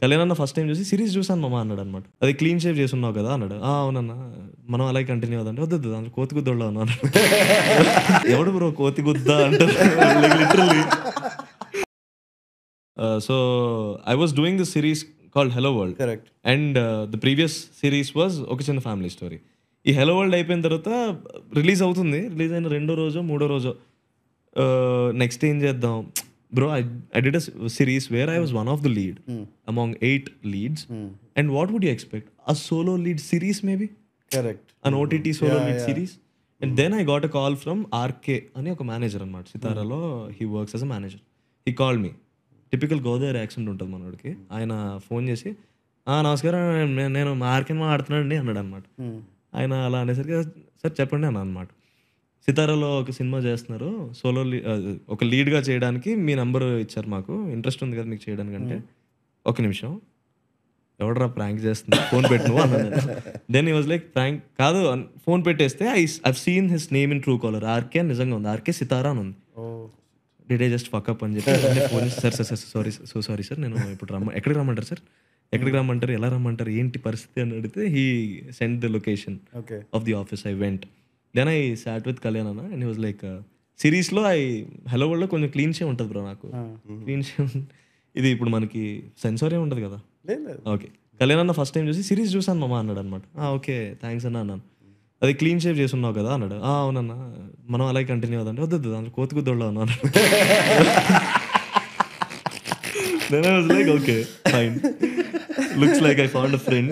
కళ్యాణ్ అన్న first time చూసి series చూసాను మామ అన్నాడు అనమాట. అది క్లీన్ షేవ్ చేసి ఉన్నావు కదా అన్నాడు. అవునన్నా మనం అలాగే కంటిన్యూ అవుదంటే వద్దు దాంట్లో కోతి గుద్దోళ్ళ ఉన్నాను. ఎవడు బ్రో కోతి గుద్ద అంటారు literally. So I was doing this series called hello world. Correct. And the previous series was ఒక చిన్న ఫ్యామిలీ స్టోరీ. ఈ హెలో వరల్డ్ అయిపోయిన తర్వాత రిలీజ్ అవుతుంది. రిలీజ్ అయిన 2వ రోజో 3వ రోజో నెక్స్ట్ ఏం చేద్దాం bro, I did a series where I was one of the lead among 8 leads. And what would you expect? A solo lead series maybe? Correct. An OTT solo lead series. And then I got a call from RK అని ఒక manager అనమాట. సితారాలో he works as a manager. He called me. Typical Godavari accent ఉంటుంది మనోడికి. ఆయన phone చేసి నమస్కారం నేను RK ఆడుతున్నానండి అన్నాడు అనమాట. ఆయన అలా అనేసరికి సార్ చెప్పండి అన్న అనమాట. సితారాలో ఒక సినిమా చేస్తున్నారు, సోలో ఒక లీడ్గా చేయడానికి మీ నెంబర్ ఇచ్చారు మాకు, ఇంట్రెస్ట్ ఉంది కదా మీకు చేయడానికి అంటే, ఒక నిమిషం ఎవడరా ప్రాంక్ చేస్తుంది ఫోన్ పెట్టు అన్నాను. Then he was like prank కాదు, ఫోన్ పెట్టేస్తే I seen his name in Truecaller. ఆర్కే నిజంగా ఉంది, ఆర్కే సితారా అని ఉంది. డిడ్ ఐ జస్ట్ ఫకప్ అని చెప్పి phone sir sir sir sorry sir నేను ఇప్పుడు ఎక్కడికి రమ్మంటారు సార్, ఎక్కడికి రమ్మంటారు, ఎలా రమ్మంటారు, ఏంటి పరిస్థితి అని అడిగితే he send the location of the office. I went. Then I sat with Kalyan అన్న అండ్ హీ వాజ్ లైక్ సిరీస్లో హెలో వరల్డ్లో కొంచెం క్లీన్ షేవ్ ఉంటుంది బ్రో. నాకు క్లీన్ షేవ్ ఇది ఇప్పుడు మనకి సెన్సార్ ఏమి ఉంటుంది కదా. ఓకే, కళ్యాణ్ అన్న ఫస్ట్ టైం చూసి సిరీస్ చూసాను మామ అన్నాడు అనమాట. ఓకే థ్యాంక్స్ అన్న అన్నాను. అది క్లీన్ షేవ్ చేసి ఉన్నావు కదా అన్నాడు. అవునన్నా మనం అలాగే కంటిన్యూ అవుదంటే వద్దు దాంట్లో కోతి గుద్దోళ్ళ ఉన్నాను. Then I was like, okay, fine. Looks like I found a friend.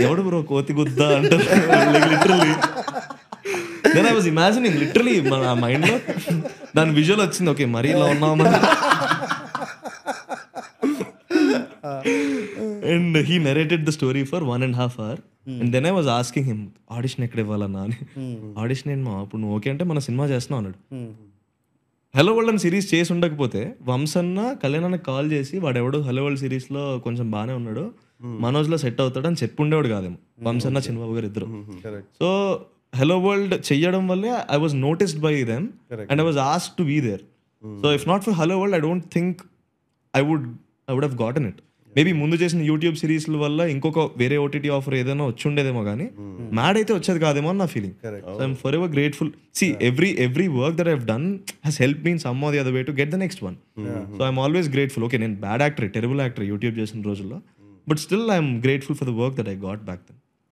ఎవడు బ్రో కోతి గుద్ద అంటారు literally. Then I was imagining literally మన మైండ్లో దాని విజువల్ వచ్చింది. ఓకే మరీ ఇలా ఉన్నామని. And he narrated the story for 1.5 hours. And then I was asking him, audition ఎక్కడ ఇవ్వాలన్నా అని. ఆడిషన్ ఏంటి మా ఇప్పుడు నువ్వు ఓకే అంటే మన సినిమా చేస్తున్నావు అన్నాడు. హెలో వరల్డ్ అని సిరీస్ చేసి ఉండకపోతే వంశన్న కళ్యాణ్ కాల్ చేసి వాడెవడు హెలో వరల్డ్ సిరీస్లో కొంచెం బాగానే ఉన్నాడు, మనోజ్లో సెట్ అవుతాడు అని చెప్పి ఉండేవాడు కాదేమో వంశన్న చిన్నబాబు గారు ఇద్దరు. సో హెలో వరల్డ్ చెయ్యడం వల్లే I was noticed by them and I was asked to be there. So if not for hello world I don't think I would have gotten it. Maybe ముందు చేసిన యూట్యూబ్ సిరీస్ల వల్ల ఇంకొక వేరే OTT offer ఏదైనా వచ్చి ఉండేదేమో కానీ మ్యాడ్ అయితే వచ్చేది కాదేమో అని నా feeling. So I'm for ever grateful. See every work that I have done has help me in some or the other way to get the next one. So I'm always grateful. Okay నేను bad actor, terrible actor YouTube చేసిన రోజుల్లో, but still I'm grateful for the work that I got back then.